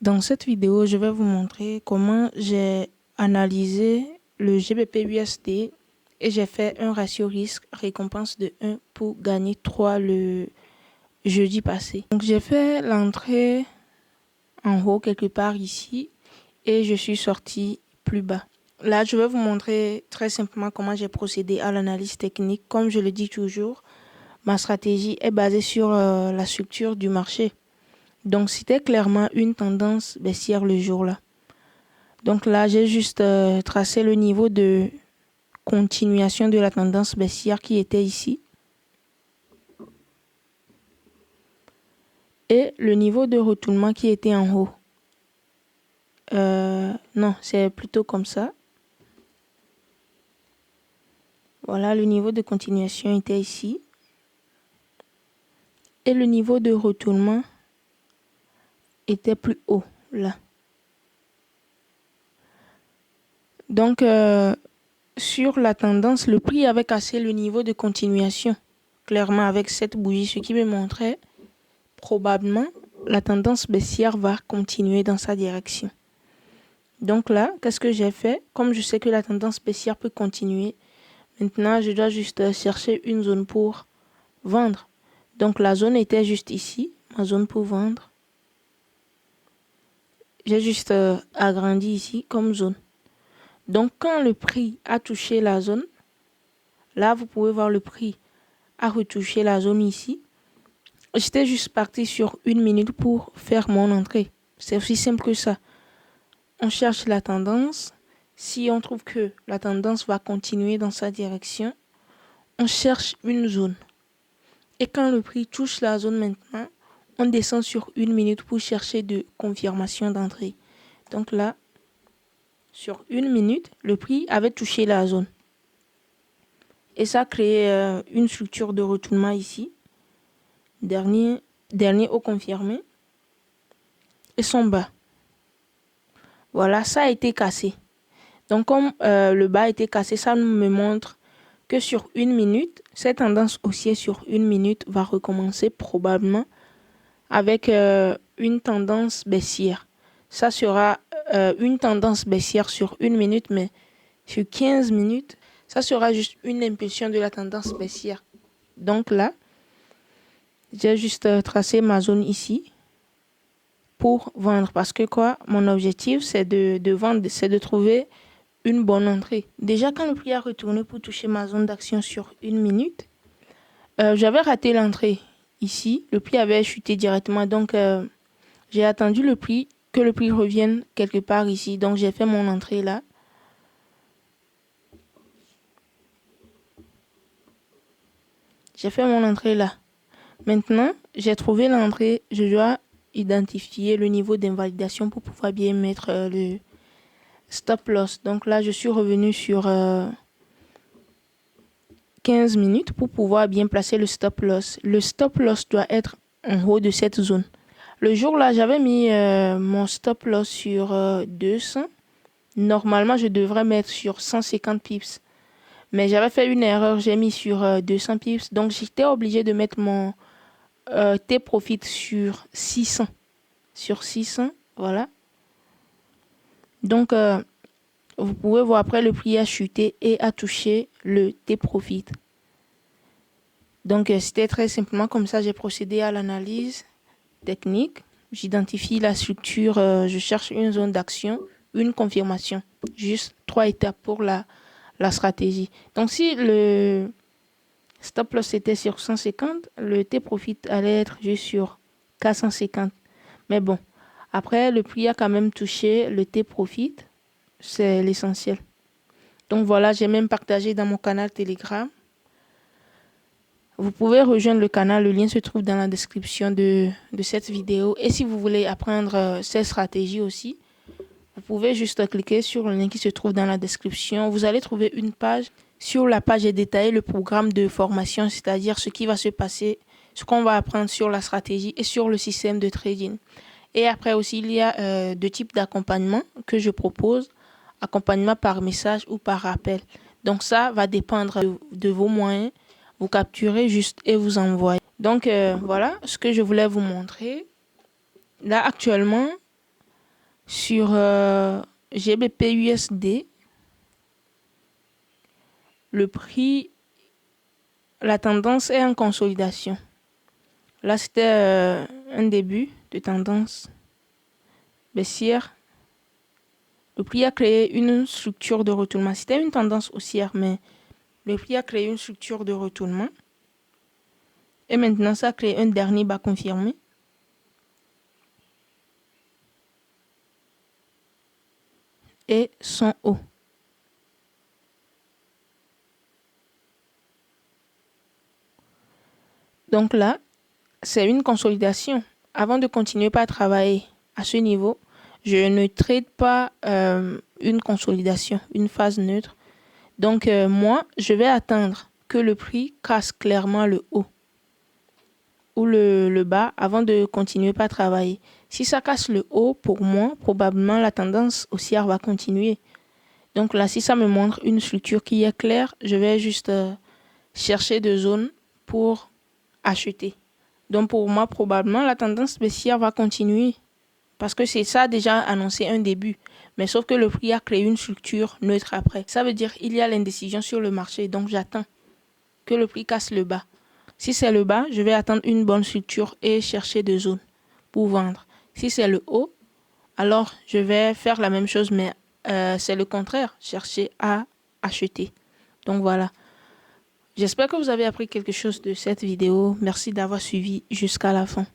Dans cette vidéo, je vais vous montrer comment j'ai analysé le GBP/USD et j'ai fait un ratio risque-récompense de 1 pour gagner 3 le jeudi passé. Donc j'ai fait l'entrée en haut quelque part ici et je suis sorti plus bas. Là, je vais vous montrer très simplement comment j'ai procédé à l'analyse technique. Comme je le dis toujours, ma stratégie est basée sur la structure du marché. Donc, c'était clairement une tendance baissière le jour-là. Donc là, j'ai juste tracé le niveau de continuation de la tendance baissière qui était ici. Et le niveau de retournement qui était en haut. Non, c'est plutôt comme ça. Voilà, le niveau de continuation était ici. Et le niveau de retournement était plus haut, là. Donc, sur la tendance, le prix avait cassé le niveau de continuation, clairement avec cette bougie, ce qui me montrait probablement la tendance baissière va continuer dans sa direction. Donc là, qu'est-ce que j'ai fait? Comme je sais que la tendance baissière peut continuer, maintenant je dois juste chercher une zone pour vendre. Donc la zone était juste ici, ma zone pour vendre. J'ai juste agrandi ici comme zone. Donc quand le prix a touché la zone, là vous pouvez voir le prix a retouché la zone ici. J'étais juste parti sur 1 minute pour faire mon entrée. C'est aussi simple que ça. On cherche la tendance. Si on trouve que la tendance va continuer dans sa direction, on cherche une zone. Et quand le prix touche la zone maintenant, on descend sur 1 minute pour chercher de confirmation d'entrée. Donc là, sur 1 minute, le prix avait touché la zone. Et ça a créé une structure de retournement ici. Dernier haut confirmé. Et son bas. Voilà, ça a été cassé. Donc comme le bas a été cassé, ça me montre que sur 1 minute, cette tendance haussière sur 1 minute va recommencer probablement avec une tendance baissière. Ça sera une tendance baissière sur 1 minute, mais sur 15 minutes, ça sera juste une impulsion de la tendance baissière. Donc là, j'ai juste tracé ma zone ici pour vendre. Parce que quoi, mon objectif, c'est de vendre, c'est de trouver une bonne entrée. Déjà, quand le prix a retourné pour toucher ma zone d'action sur 1 minute, j'avais raté l'entrée ici. Le prix avait chuté directement. Donc, j'ai attendu que le prix revienne quelque part ici. Donc, j'ai fait mon entrée là. J'ai fait mon entrée là. Maintenant, j'ai trouvé l'entrée. Je dois identifier le niveau d'invalidation pour pouvoir bien mettre le stop loss. Donc là, je suis revenu sur 15 minutes pour pouvoir bien placer le stop loss. Le stop loss doit être en haut de cette zone. Le jour là, j'avais mis mon stop loss sur 200. Normalement, je devrais mettre sur 150 pips. Mais j'avais fait une erreur, j'ai mis sur 200 pips. Donc, j'étais obligé de mettre mon T-profit sur 600. Sur 600, voilà. Donc, vous pouvez voir après, le prix a chuté et a touché le T-profit. Donc, c'était très simplement comme ça, j'ai procédé à l'analyse technique. J'identifie la structure, je cherche une zone d'action, une confirmation. Juste 3 étapes pour la stratégie. Donc, si le stop loss était sur 150, le T-profit allait être juste sur 450. Mais bon, après, le prix a quand même touché le T-profit. C'est l'essentiel. Donc voilà, j'ai même partagé dans mon canal Telegram. Vous pouvez rejoindre le canal, le lien se trouve dans la description de cette vidéo. Et si vous voulez apprendre ces stratégies aussi, vous pouvez juste cliquer sur le lien qui se trouve dans la description. Vous allez trouver une page. Sur la page est détaillé le programme de formation, c'est-à-dire ce qui va se passer, ce qu'on va apprendre sur la stratégie et sur le système de trading. Et après aussi, il y a deux types d'accompagnement que je propose. Accompagnement par message ou par appel. Donc ça va dépendre de vos moyens. Vous capturez juste et vous envoyez. Donc voilà ce que je voulais vous montrer. Là actuellement, Sur GBP USD, le prix, la tendance est en consolidation. Là, c'était un début de tendance baissière. Le prix a créé une structure de retournement. C'était une tendance haussière, mais le prix a créé une structure de retournement. Et maintenant, ça a créé un dernier bas confirmé. Et son haut. Donc là, c'est une consolidation. Avant de continuer par travailler à ce niveau, je ne trade pas une consolidation, une phase neutre. Donc moi, je vais attendre que le prix casse clairement le haut ou le bas avant de continuer par travailler. Si ça casse le haut, pour moi, probablement la tendance haussière va continuer. Donc là, si ça me montre une structure qui est claire, je vais juste chercher des zones pour acheter. Donc pour moi, probablement, la tendance baissière va continuer. Parce que c'est ça déjà annoncé un début. Mais sauf que le prix a créé une structure neutre après. Ça veut dire qu'il y a l'indécision sur le marché. Donc j'attends que le prix casse le bas. Si c'est le bas, je vais attendre une bonne structure et chercher des zones pour vendre. Si c'est le haut, alors je vais faire la même chose, mais c'est le contraire, chercher à acheter. Donc voilà. J'espère que vous avez appris quelque chose de cette vidéo. Merci d'avoir suivi jusqu'à la fin.